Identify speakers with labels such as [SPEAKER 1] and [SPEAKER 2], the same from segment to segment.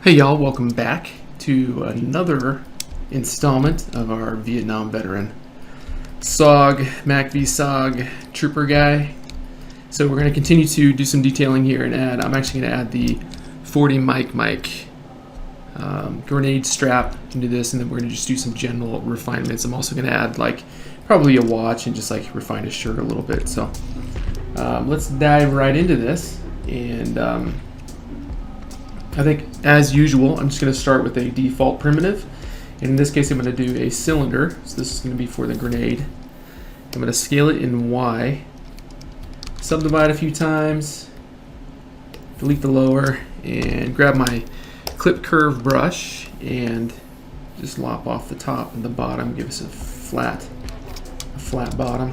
[SPEAKER 1] Hey y'all, welcome back to another installment of our Vietnam veteran SOG, MACV-SOG trooper guy. So we're going to continue to do some detailing here and I'm actually going to add the 40 mic grenade strap into this, and then we're going to just do some general refinements. I'm also going to add like probably a watch and just like refine his shirt a little bit. So let's dive right into this, and I think, as usual, I'm just going to start with a default primitive. And in this case, I'm going to do a cylinder. So this is going to be for the grenade. I'm going to scale it in Y, subdivide a few times, delete the lower, and grab my clip curve brush and just lop off the top and the bottom, give us a flat bottom.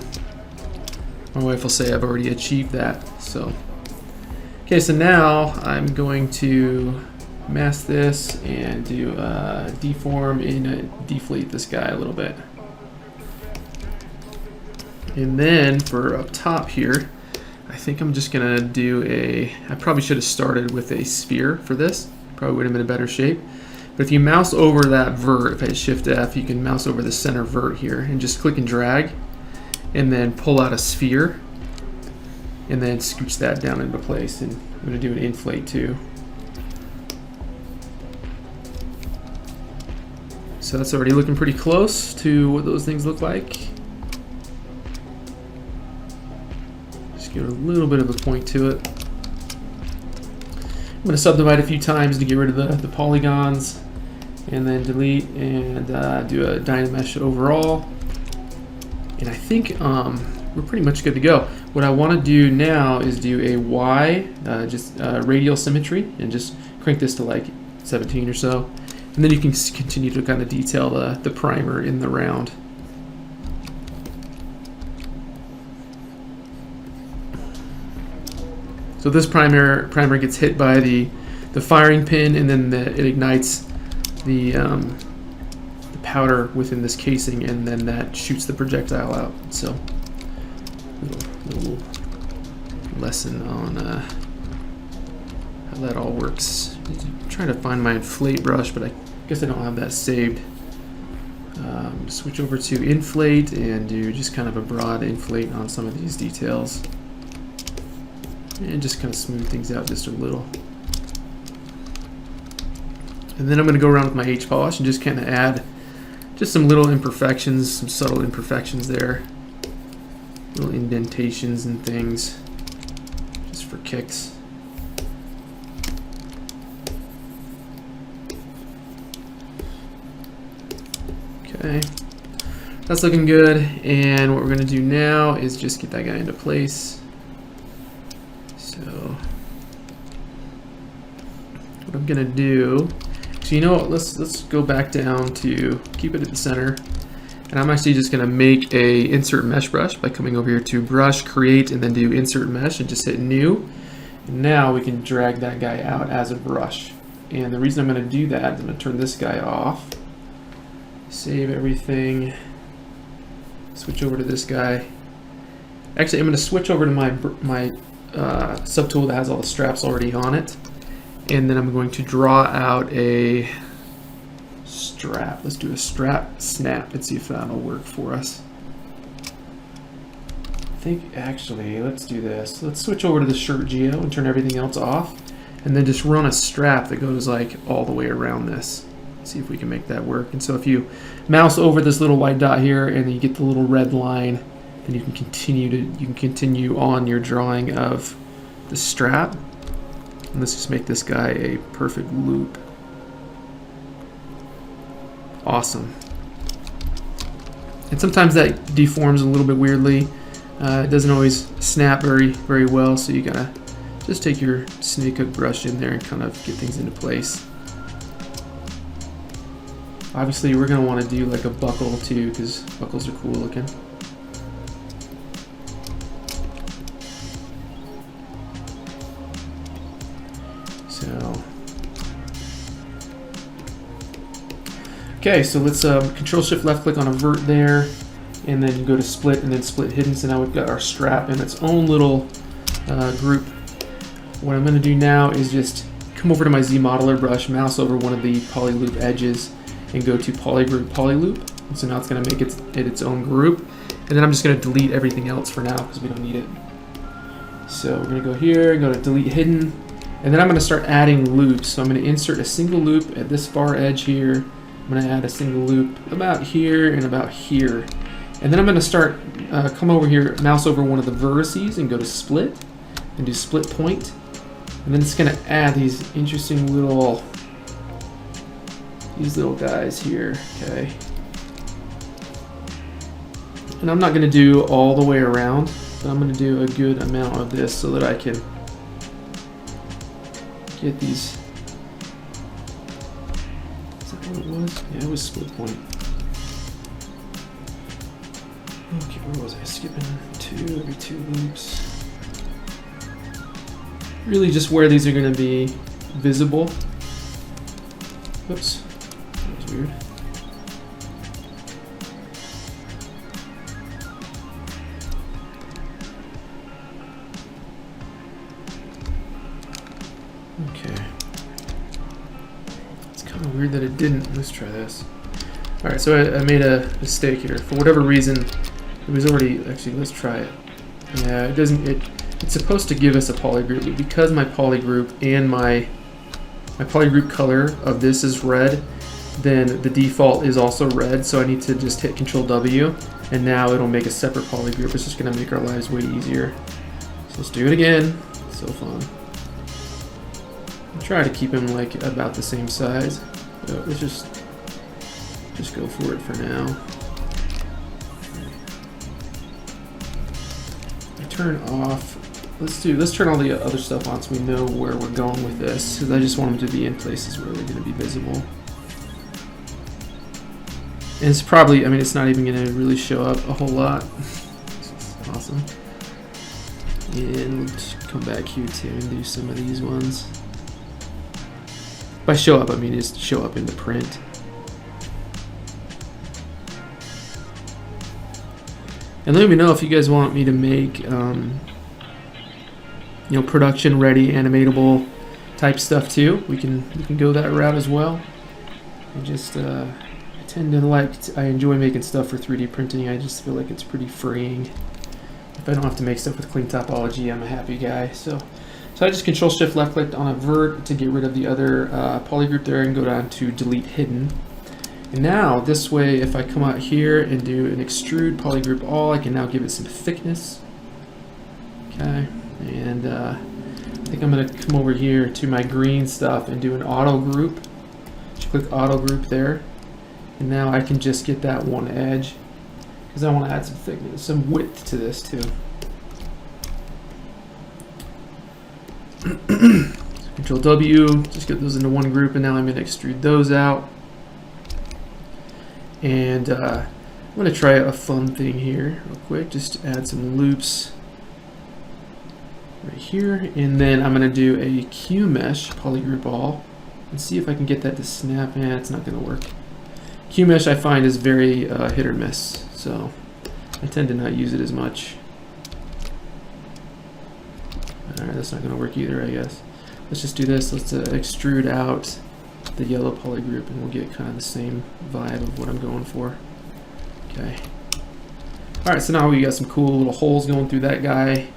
[SPEAKER 1] My wife will say I've already achieved that. Okay, so now I'm going to mask this and do deform and deflate this guy a little bit. And then for up top here, I think I'm just gonna do I probably should have started with a sphere for this. Probably would have been in better shape. But if you mouse over that vert, if I hit Shift F, you can mouse over the center vert here and just click and drag and then pull out a sphere and then scooch that down into place. And I'm going to do an inflate too. So that's already looking pretty close to what those things look like. Just give it a little bit of a point to it. I'm going to subdivide a few times to get rid of the polygons, and then delete and do a Dynamesh overall. And I think we're pretty much good to go. What I want to do now is do a Y, just radial symmetry, and just crank this to like 17 or so. And then you can continue to kind of detail the primer in the round. So this primer gets hit by the firing pin, and then it ignites the powder within this casing, and then that shoots the projectile out. So little lesson on how that all works. I'm trying to find my inflate brush, but I guess I don't have that saved. Switch over to inflate and do just kind of a broad inflate on some of these details, and just kind of smooth things out just a little. And then I'm going to go around with my H-polish and just kind of add just some little imperfections, some subtle imperfections there. Little indentations and things, just for kicks. Okay, that's looking good. And what we're gonna do now is just get that guy into place. So what I'm gonna do, so you know what, let's go back down to keep it at the center. And I'm actually just going to make a insert mesh brush by coming over here to brush, create, and then do insert mesh and just hit new. And now we can drag that guy out as a brush. And the reason I'm going to do that is I'm going to turn this guy off, save everything, switch over to this guy. Actually, I'm going to switch over to my subtool that has all the straps already on it. And then I'm going to draw out a strap. Let's do a strap snap and see if that'll work for us. I think actually, let's do this. Let's switch over to the shirt geo and turn everything else off, and then just run a strap that goes like all the way around this. See if we can make that work. And so if you mouse over this little white dot here and then you get the little red line, then you can continue on your drawing of the strap. And let's just make this guy a perfect loop. Awesome. And sometimes that deforms a little bit weirdly. It doesn't always snap very well, so you gotta just take your snake hook brush in there and kind of get things into place. Obviously, we're gonna want to do like a buckle too, because buckles are cool looking. Okay, so let's Control Shift left click on a vert there, and then go to split and then split hidden. So now we've got our strap in its own little group. What I'm going to do now is just come over to my Z modeler brush, mouse over one of the polyloop edges, and go to polygroup polyloop. And so now it's going to make it its own group. And then I'm just going to delete everything else for now because we don't need it. So we're going to go here, go to delete hidden, and then I'm going to start adding loops. So I'm going to insert a single loop at this far edge here. I'm going to add a single loop about here and about here. And then I'm going to start, come over here, mouse over one of the vertices and go to split and do split point. And then it's going to add these interesting little, guys here, okay. And I'm not going to do all the way around, but I'm going to do a good amount of this so that I can get these. Is that what it was? Yeah, it was split point. Okay, where was I? Skipping every two loops. Really just where these are going to be visible. Oops, that was weird. Okay. It's kind of weird that it didn't. Let's try this. Alright, so I made a mistake here. For whatever reason, it was already, actually, let's try it. Yeah, it doesn't, it's supposed to give us a polygroup, but because my polygroup and my polygroup color of this is red, then the default is also red, so I need to just hit Control W, and now it'll make a separate polygroup. It's just going to make our lives way easier. So let's do it again. It's so fun. I'll try to keep them like about the same size, but let's just go for it for now. I turn off. Let's turn all the other stuff on so we know where we're going with this, because I just want them to be in places where they're going to be visible. And it's probably, I mean, it's not even going to really show up a whole lot. It's awesome. And let's come back here too and do some of these ones. By show up, I mean just show up in the print. And let me know if you guys want me to make, you know, production ready, animatable type stuff too. We can go that route as well. I just I tend to I enjoy making stuff for 3D printing. I just feel like it's pretty freeing. If I don't have to make stuff with clean topology, I'm a happy guy. So I just Control Shift left clicked on a vert to get rid of the other polygroup there and go down to delete hidden. And now this way, if I come out here and do an extrude polygroup all, I can now give it some thickness. Okay, and I think I'm going to come over here to my green stuff and do an auto group. Just click auto group there, and now I can just get that one edge because I want to add some thickness, some width to this too. Control W, just get those into one group, and now I'm going to extrude those out. And I'm going to try a fun thing here real quick, just add some loops right here, and then I'm going to do a Q mesh polygroup all and see if I can get that to snap. It's not going to work. Q mesh I find is very hit or miss, so I tend to not use it as much. Alright, that's not going to work either, I guess. Let's just do this. Let's extrude out the yellow polygroup and we'll get kind of the same vibe of what I'm going for. Okay. Alright, so now we got some cool little holes going through that guy,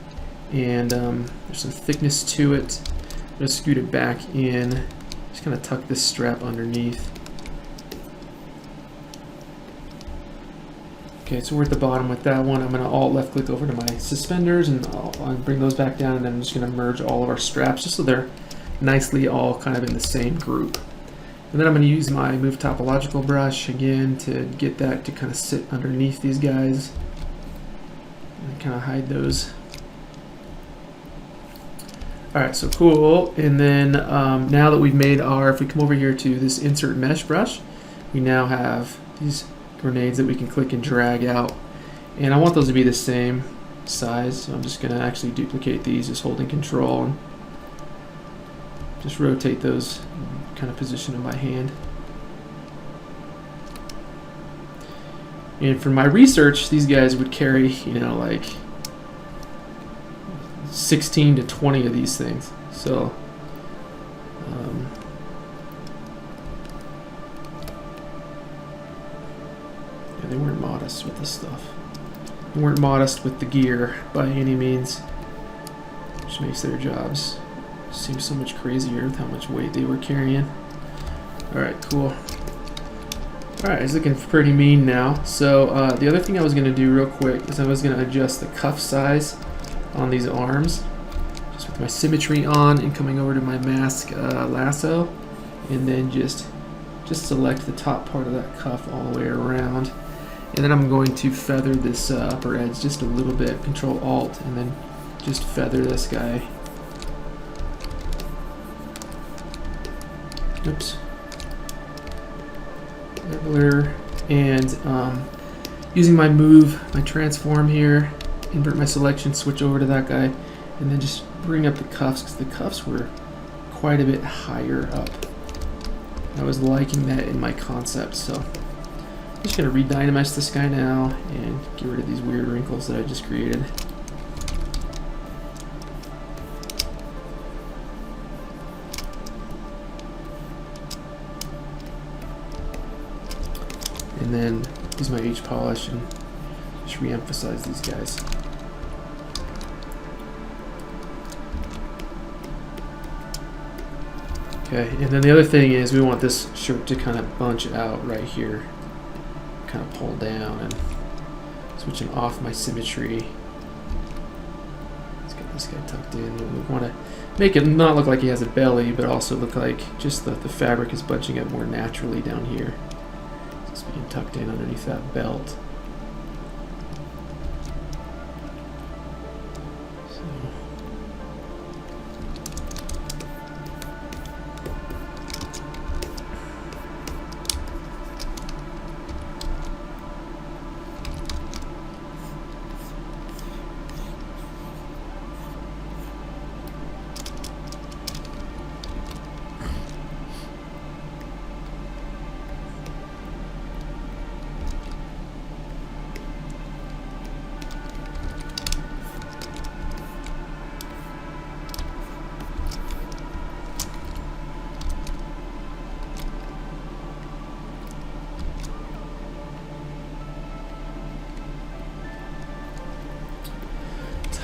[SPEAKER 1] and there's some thickness to it. I'm going to scoot it back in. Just kind of tuck this strap underneath. Okay, so we're at the bottom with that one. I'm going to alt left click over to my suspenders and I'll bring those back down, and then I'm just going to merge all of our straps just so they're nicely all kind of in the same group. And then I'm going to use my move topological brush again to get that to kind of sit underneath these guys and kind of hide those. Alright, so cool. And then now that we've made our, if we come over here to this insert mesh brush, we now have these grenades that we can click and drag out. And I want those to be the same size, so I'm just going to actually duplicate these, just holding Control and just rotate those, kind of position them by hand. And for my research, these guys would carry, you know, like 16 to 20 of these things. So Yeah, they weren't modest with this stuff. They weren't modest with the gear by any means, which makes their jobs seem so much crazier with how much weight they were carrying. Alright, cool. Alright, it's looking pretty mean now. So the other thing I was going to do real quick is I was going to adjust the cuff size on these arms, just with my symmetry on and coming over to my mask lasso, and then just select the top part of that cuff all the way around. And then I'm going to feather this upper edge just a little bit, Control Alt, and then just feather this guy. Oops. Leveler, and using my move, my transform here, invert my selection, switch over to that guy, and then just bring up the cuffs, because the cuffs were quite a bit higher up. I was liking that in my concept, so I'm just going to re-dynamesh this guy now and get rid of these weird wrinkles that I just created. And then use my H polish and just re-emphasize these guys. Okay, and then the other thing is we want this shirt to kind of bunch out right here, kind of pull down, and switching off my symmetry. Let's get this guy tucked in. We want to make it not look like he has a belly, but also look like just the fabric is bunching up more naturally down here. It's being tucked in underneath that belt.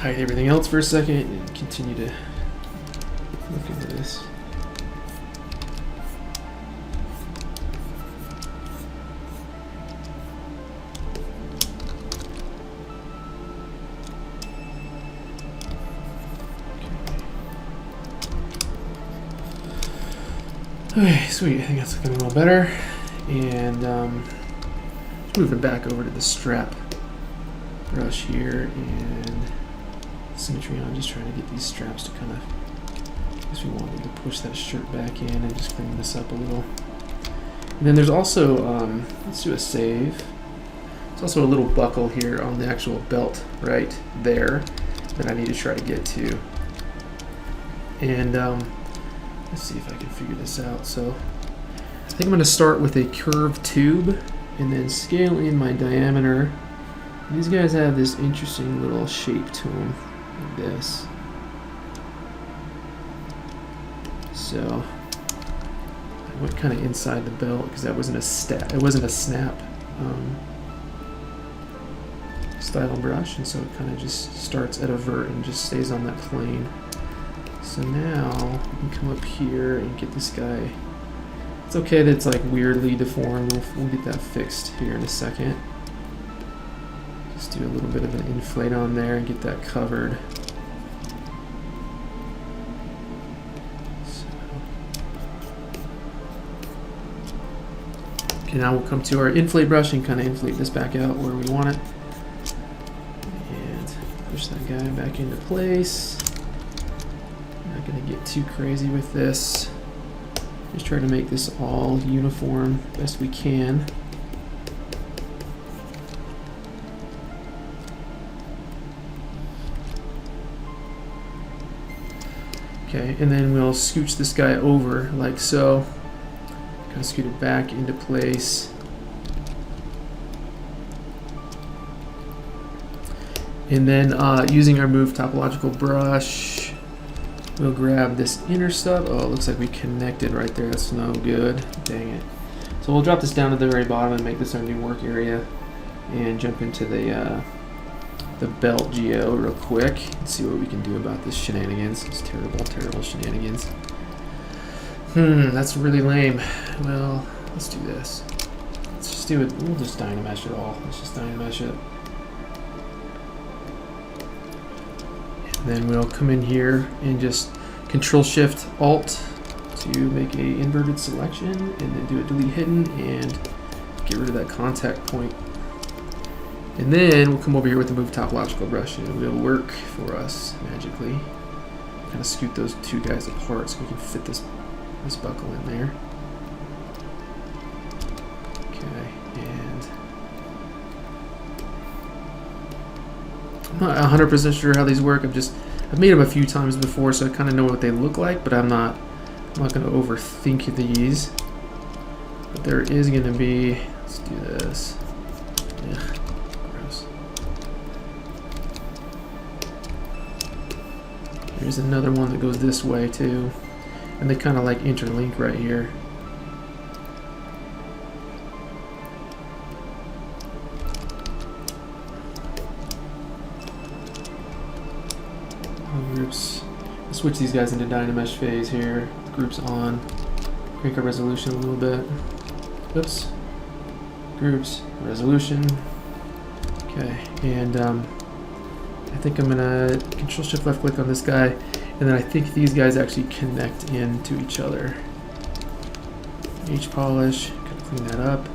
[SPEAKER 1] Hide everything else for a second and continue to look into this. Okay, sweet. I think that's looking a little better. And move it back over to the strap brush here and symmetry on, just trying to get these straps to kind of, I guess we wanted to push that shirt back in and just clean this up a little. And then there's also, let's do a save. There's also a little buckle here on the actual belt right there that I need to try to get to. And let's see if I can figure this out. So I think I'm going to start with a curved tube and then scale in my diameter. And these guys have this interesting little shape to them. Like this. So I went kind of inside the belt because that wasn't a snap style brush, and so it kind of just starts at a vert and just stays on that plane. So now we can come up here and get this guy. It's okay that it's like weirdly deformed. We'll get that fixed here in a second. Just do a little bit of an inflate on there and get that covered. So. Okay, now we'll come to our inflate brush and kind of inflate this back out where we want it. And push that guy back into place. Not going to get too crazy with this. Just try to make this all uniform best we can. Okay, and then we'll scooch this guy over like so. Kind of scoot it back into place. And then using our move topological brush, We'll grab this inner stuff. Oh, it looks like we connected right there. That's no good. Dang it. So we'll drop this down to the very bottom and make this our new work area, and jump into the belt geo real quick and see what we can do about this shenanigans. It's terrible, terrible shenanigans. That's really lame. Well, let's do this. Let's just do it. We'll just dynamesh it all. Let's just dynamesh it. And then we'll come in here and just Control-Shift-Alt to make a inverted selection, and then do a delete hidden and get rid of that contact point. And then we'll come over here with the move topological brush, and it will work for us magically. Kind of scoot those two guys apart so we can fit this buckle in there. Okay, and I'm not 100% sure how these work. I've made them a few times before, so I kind of know what they look like, but I'm not going to overthink these. But there is going to be, let's do this. Yeah. There's another one that goes this way too, and they kind of like interlink right here. Groups. I'll switch these guys into Dynamesh phase here. Groups on. Crank our resolution a little bit. Oops. Groups, resolution. Okay, and I think I'm gonna Control-Shift left click on this guy, and then I think these guys actually connect into each other. H-polish, gotta clean that up.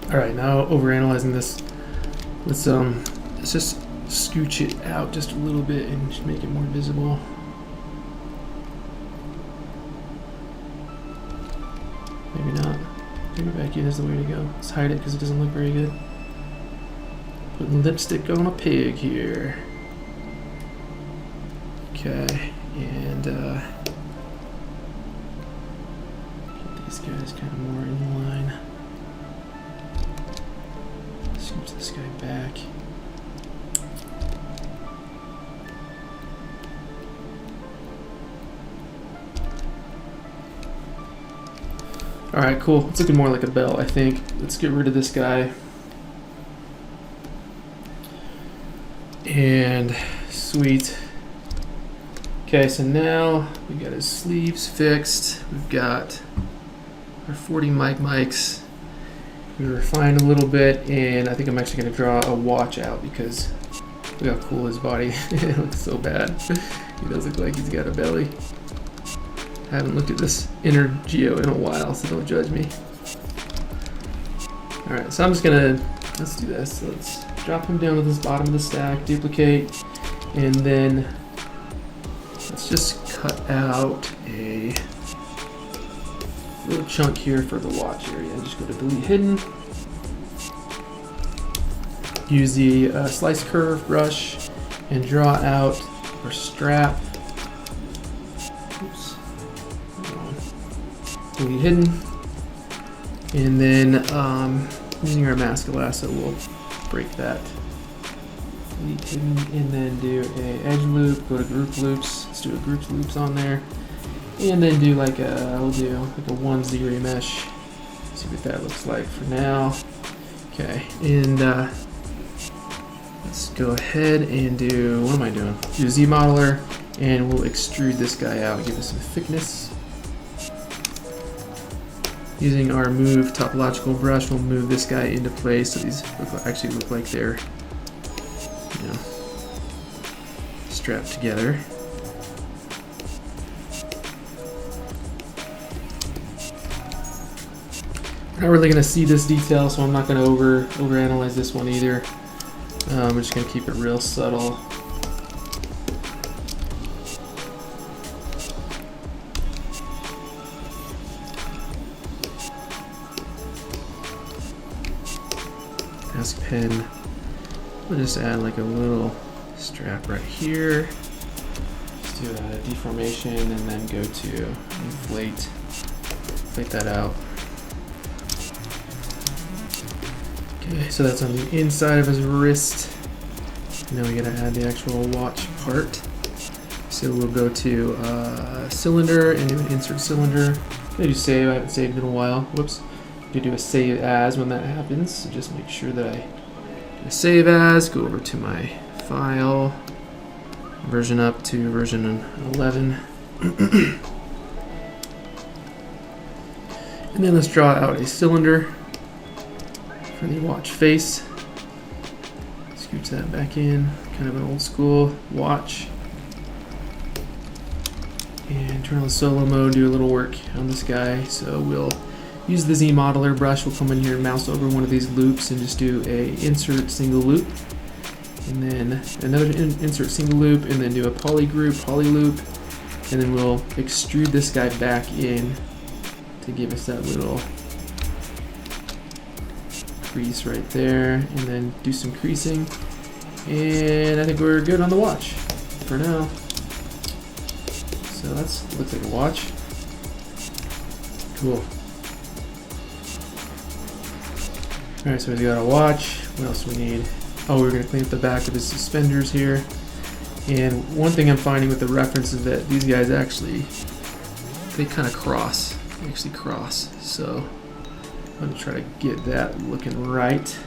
[SPEAKER 1] All right, now overanalyzing this, let's just scooch it out just a little bit and just make it more visible. Maybe not. Maybe back in is the way to go. Let's hide it because it doesn't look very good. Putting lipstick on a pig here. Okay, and get these guys kind of more in line. Scooch this guy back. All right, cool. It's looking more like a bell, I think. Let's get rid of this guy. And sweet. Okay, so now we got his sleeves fixed. We've got our 40 mics. We refined a little bit, and I think I'm actually going to draw a watch out because look how cool his body it looks so bad. He does look like he's got a belly. I haven't looked at this inner geo in a while, so don't judge me. Alright, so I'm just going to, let's do this. Let's drop him down to this bottom of the stack, duplicate, and then let's just cut out a little chunk here for the watch area. Just go to delete hidden. Use the slice curve brush and draw out our strap. Oops. Delete hidden. And then using our mask lasso, we'll break that. Delete hidden, and then do a edge loop. Go to group loops. Let's do a group loops on there. And then do like we'll do like a 1Z remesh. See what that looks like for now. Okay, and let's go ahead and do, what am I doing? Do Z modeler, and we'll extrude this guy out, give it some thickness. Using our move topological brush, we'll move this guy into place so these actually look like they're, you know, strapped together. We're not really going to see this detail, so I'm not going to overanalyze this one either. I'm just going to keep it real subtle. Mask pen. We'll just add like a little strap right here. Just do a deformation and then go to inflate that out. Okay, so that's on the inside of his wrist. Now we gotta add the actual watch part. So we'll go to cylinder and do an insert cylinder. I'm gonna do save. I haven't saved in a while. Whoops. I'm gonna do a save as when that happens. So just make sure that I do a save as. Go over to my file, version up to version 11, and then let's draw out a cylinder for the watch face. Scooch that back in. Kind of an old school watch. And turn on the solo mode, do a little work on this guy. So we'll use the Z modeler brush. We'll come in here and mouse over one of these loops and just do a insert single loop. And then another insert single loop, and then do a poly group, poly loop. And then we'll extrude this guy back in to give us that little crease right there. And then do some creasing. And I think we're good on the watch for now. So that's looks like a watch. Cool. Alright, so we've got a watch. What else do we need? Oh, we're going to clean up the back of his suspenders here. And one thing I'm finding with the reference is that these guys actually, they kind of cross. They actually cross. So I'm going to try to get that looking right.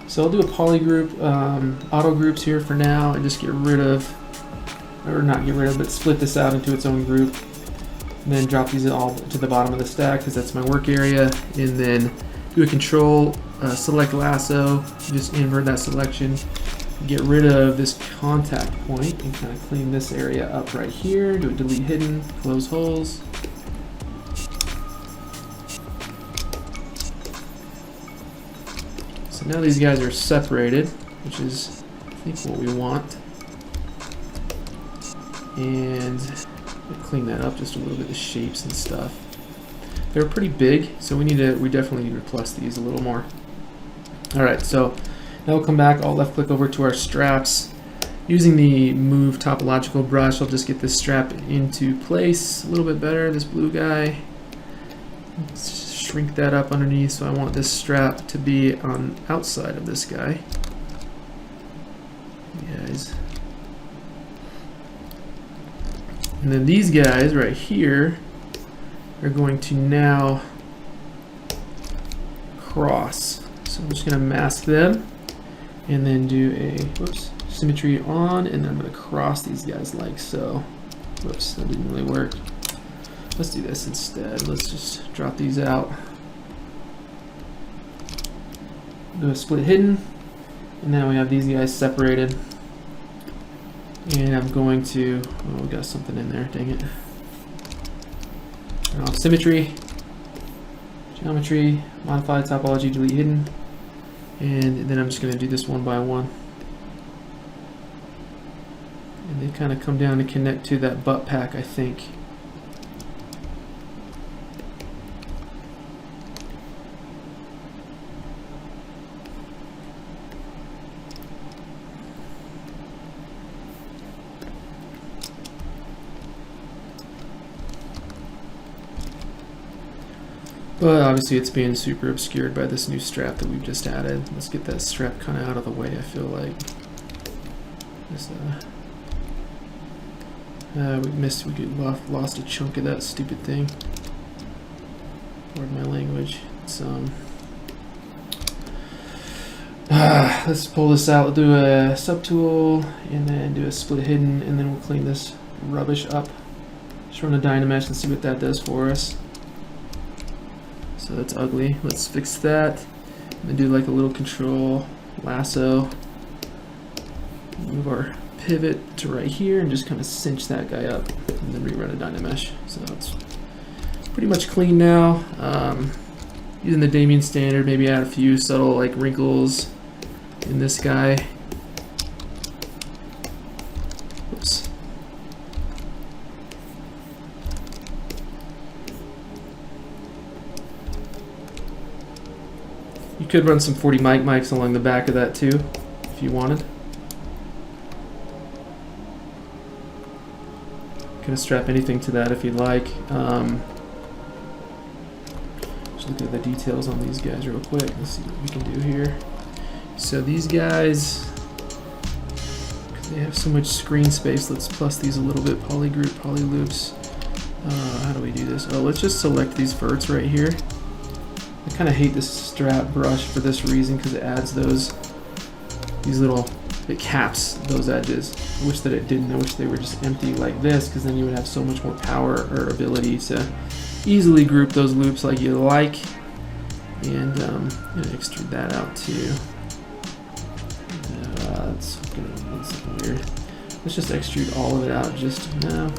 [SPEAKER 1] So I'll do a poly group, auto groups here for now, and just get rid of, or not get rid of, but split this out into its own group. And then drop these all to the bottom of the stack because that's my work area. And then do a control, select lasso, just invert that selection. Get rid of this contact point and kind of clean this area up right here. Do a delete hidden, close holes. So now these guys are separated, which is, I think, what we want. And we'll clean that up just a little bit, the shapes and stuff. They're pretty big, so we definitely need to plus these a little more. All right, so now we'll come back. I'll left click over to our straps. Using the move topological brush, I'll just get this strap into place a little bit better. This blue guy. Let's shrink that up underneath. So I want this strap to be on outside of this guy. Guys. And then these guys right here are going to now cross. So I'm just going to mask them and then do a symmetry on, and then I'm going to cross these guys like so. Whoops, that didn't really work. Let's do this instead. Let's just drop these out. Do a split hidden, and now we have these guys separated. And I'm going to, oh, we got something in there, dang it. Turn off symmetry, geometry, modify topology, delete hidden. And then I'm just going to do this one by one. And they kind of come down and connect to that butt pack, I think. But obviously it's being super obscured by this new strap that we've just added. Let's get that strap kind of out of the way, I feel like. Just, we lost a chunk of that stupid thing. Pardon my language. It's, let's pull this out, do a subtool, and then do a split hidden, and then we'll clean this rubbish up. Just run a Dynamesh and see what that does for us. So that's ugly. Let's fix that. And then do like a little control lasso. Move our pivot to right here and just kind of cinch that guy up, and then rerun a Dynamesh. So it's pretty much clean now. Using the Damien standard, maybe add a few subtle like wrinkles in this guy. Oops. You could run some 40 mics along the back of that too, if you wanted. kind of strap anything to that if you'd like. Just look at the details on these guys real quick. Let's see what we can do here. So these guys, because they have so much screen space, let's plus these a little bit. Poly group, poly loops. How do we do this? Oh, let's just select these verts right here. I kind of hate this strap brush for this reason, because it adds it caps those edges. I wish that it didn't. I wish they were just empty like this, because then you would have so much more power or ability to easily group those loops like you like. And I'm going to extrude that out too. That's looking weird. Let's just extrude all of it out just now.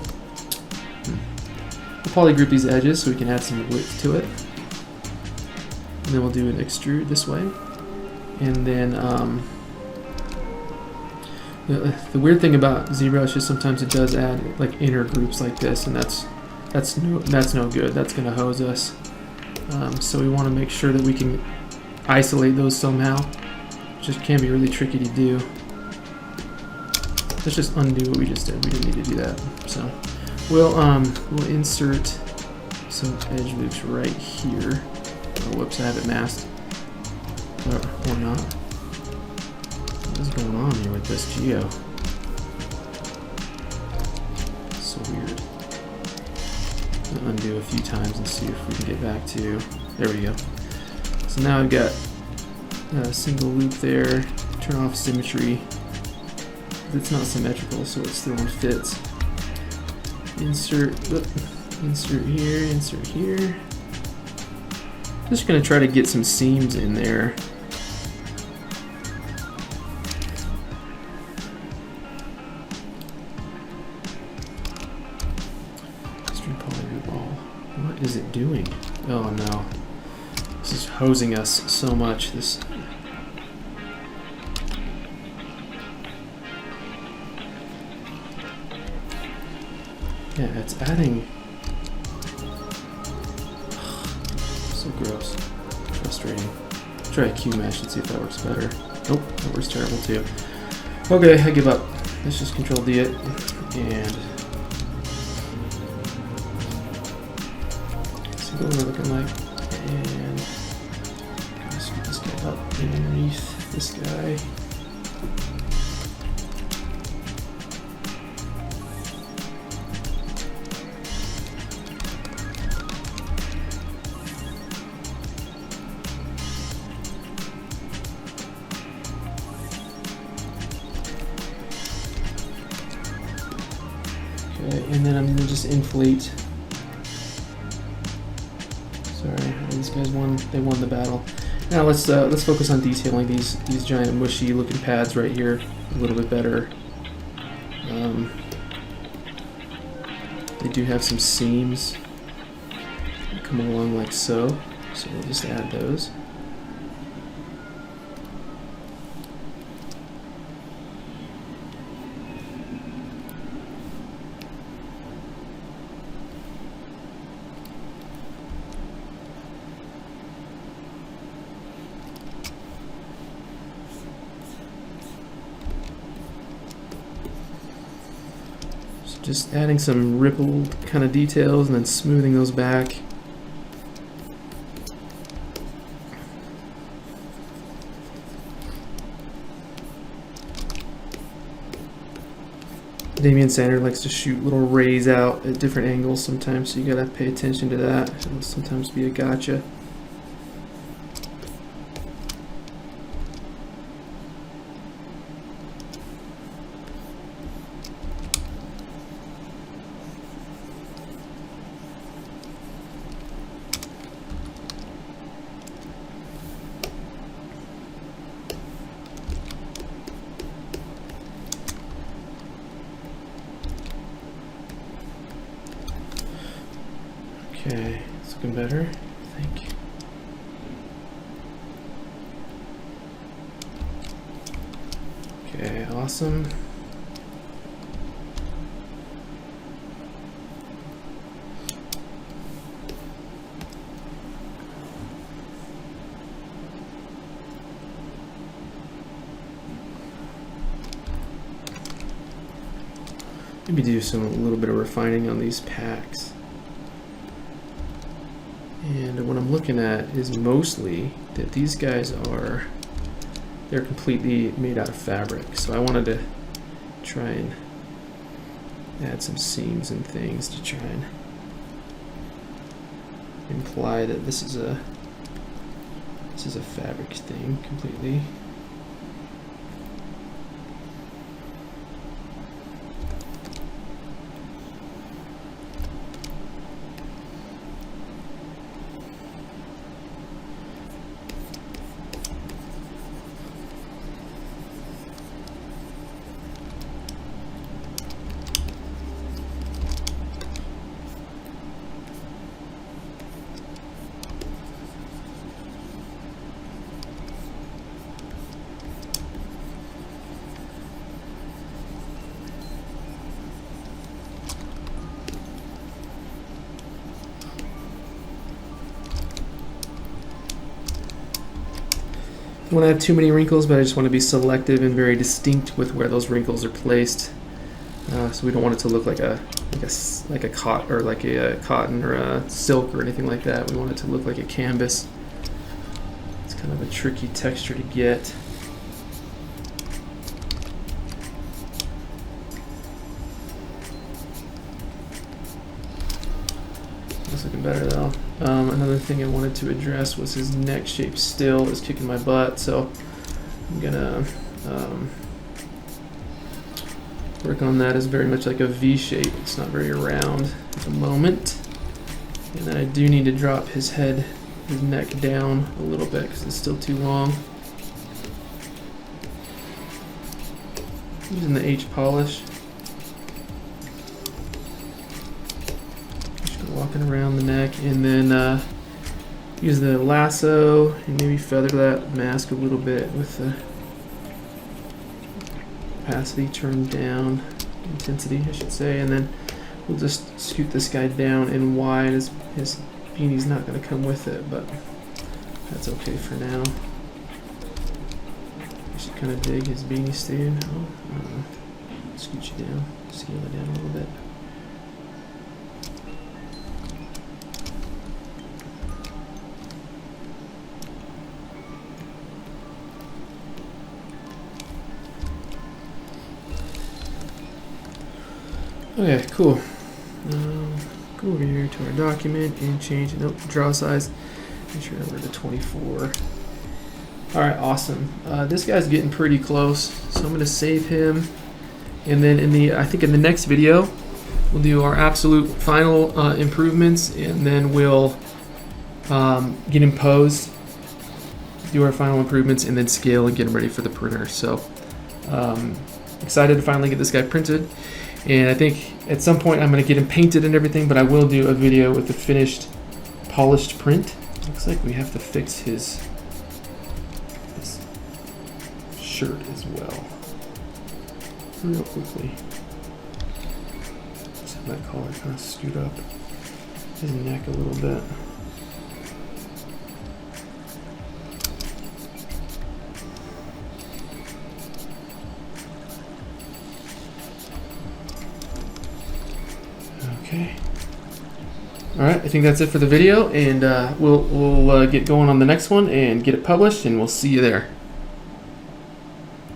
[SPEAKER 1] We'll poly group these edges so we can add some width to it. And then we'll do an extrude this way. And then the weird thing about Zbrush is sometimes it does add like inner groups like this, and that's no good. That's going to hose us. So we want to make sure that we can isolate those somehow, which can be really tricky to do. Let's just undo what we just did. We didn't need to do that. So we'll insert some edge loops right here. Oh, whoops, I have it masked. Or not. What is going on here with this geo? So weird. I'll undo a few times and see if we can get back to, there we go. So now I've got a single loop there. Turn off symmetry. It's not symmetrical, so it still fits. Insert here, insert here. Just gonna try to get some seams in there. What is it doing? Oh no. This is hosing us so much. Yeah, it's adding. So gross. Frustrating. Try a Q mesh and see if that works better. Nope, that works terrible too. Okay, I give up. Let's just Control D it and see what we're looking like. And scoot this guy up underneath this guy. And then I'm gonna just inflate. Sorry, these guys won. They won the battle. Now let's focus on detailing these giant mushy looking pads right here a little bit better. They do have some seams that come along like so. So we'll just add those. Just adding some rippled kind of details and then smoothing those back. Damian Sander likes to shoot little rays out at different angles sometimes, so you gotta pay attention to that. It'll sometimes be a gotcha. Okay, it's looking better, I think. Okay, awesome. maybe do a little bit of refining on these packs. And what I'm looking at is mostly that these guys they're completely made out of fabric. So I wanted to try and add some seams and things to try and imply that this is a fabric thing completely. I don't want to have too many wrinkles, but I just want to be selective and very distinct with where those wrinkles are placed. So we don't want it to look like a cotton or like a cotton or a silk or anything like that. We want it to look like a canvas. It's kind of a tricky texture to get. That's looking better though. Another thing I wanted to address was his neck shape still is kicking my butt, so I'm gonna work on that as very much like a V shape. It's not very round at the moment. And then I do need to drop his neck down a little bit because it's still too long. Using the H polish. Walking around the neck, and then use the lasso and maybe feather that mask a little bit with the opacity turned down, intensity I should say, and then we'll just scoot this guy down and wide. His beanie's not going to come with it, but that's okay for now. I should kind of dig his beanie stand. Scoot you down, scale it down a little bit. Okay, cool. Go over here to our document and change it. Nope, draw size. Make sure over to 24. All right, awesome. This guy's getting pretty close, so I'm going to save him. And then I think in the next video, we'll do our absolute final improvements, and then we'll get him posed, do our final improvements, and then scale and get him ready for the printer. So excited to finally get this guy printed. And I think at some point I'm going to get him painted and everything, but I will do a video with the finished, polished print. Looks like we have to fix his shirt as well. Real quickly. Just have that collar kind of scoot up his neck a little bit. Okay. All right, I think that's it for the video, and we'll get going on the next one and get it published, and we'll see you there.